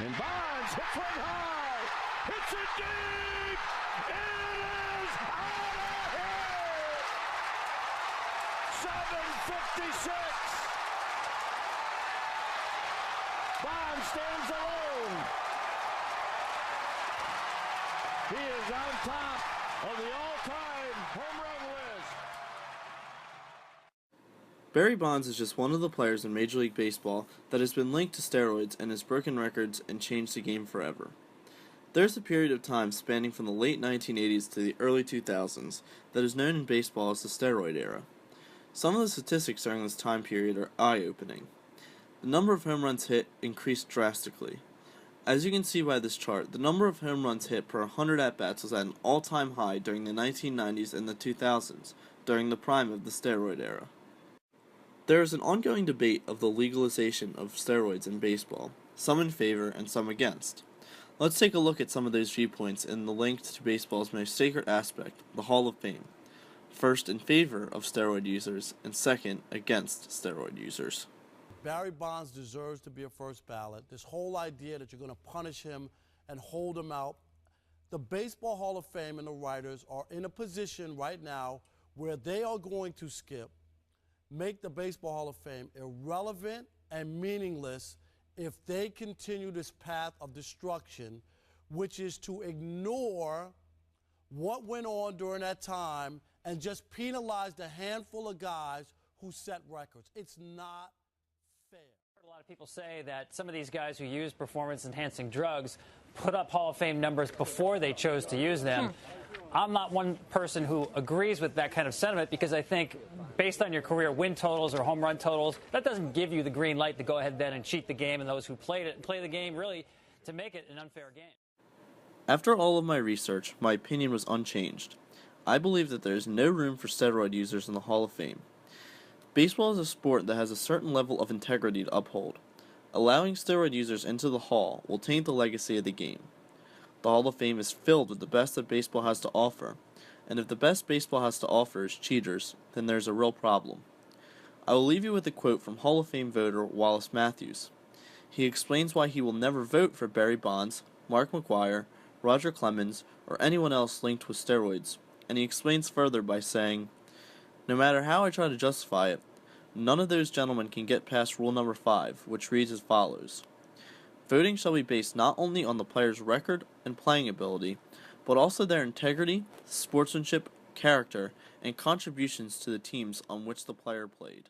And Bonds hits one high. Hits it deep. It is out of here. 7:56. Bonds stands alone. He is on top of the all-time home run list. Barry Bonds is just one of the players in Major League Baseball that has been linked to steroids and has broken records and changed the game forever. There's a period of time spanning from the late 1980s to the early 2000s that is known in baseball as the steroid era. Some of the statistics during this time period are eye-opening. The number of home runs hit increased drastically. As you can see by this chart, the number of home runs hit per 100 at-bats was at an all-time high during the 1990s and the 2000s, during the prime of the steroid era. There is an ongoing debate of the legalization of steroids in baseball, some in favor and some against. Let's take a look at some of those viewpoints in the link to baseball's most sacred aspect, the Hall of Fame. First, in favor of steroid users, and second, against steroid users. Barry Bonds deserves to be a first ballot. This whole idea that you're going to punish him and hold him out. The Baseball Hall of Fame and the writers are in a position right now where they are going to make the Baseball Hall of Fame irrelevant and meaningless if they continue this path of destruction, which is to ignore what went on during that time and just penalize the handful of guys who set records. It's not fair. A lot of people say that some of these guys who use performance-enhancing drugs put up Hall of Fame numbers before they chose to use them. I'm not one person who agrees with that kind of sentiment because I think based on your career win totals or home run totals, that doesn't give you the green light to go ahead then and cheat the game and those who play the game really to make it an unfair game. After all of my research, my opinion was unchanged. I believe that there is no room for steroid users in the Hall of Fame. Baseball is a sport that has a certain level of integrity to uphold. Allowing steroid users into the Hall will taint the legacy of the game. The Hall of Fame is filled with the best that baseball has to offer, and if the best baseball has to offer is cheaters, then there's a real problem. I will leave you with a quote from Hall of Fame voter Wallace Matthews. He explains why he will never vote for Barry Bonds, Mark McGwire, Roger Clemens, or anyone else linked with steroids, and he explains further by saying, "No matter how I try to justify it, none of those gentlemen can get past rule number 5, which reads as follows. Voting shall be based not only on the player's record and playing ability, but also their integrity, sportsmanship, character, and contributions to the teams on which the player played."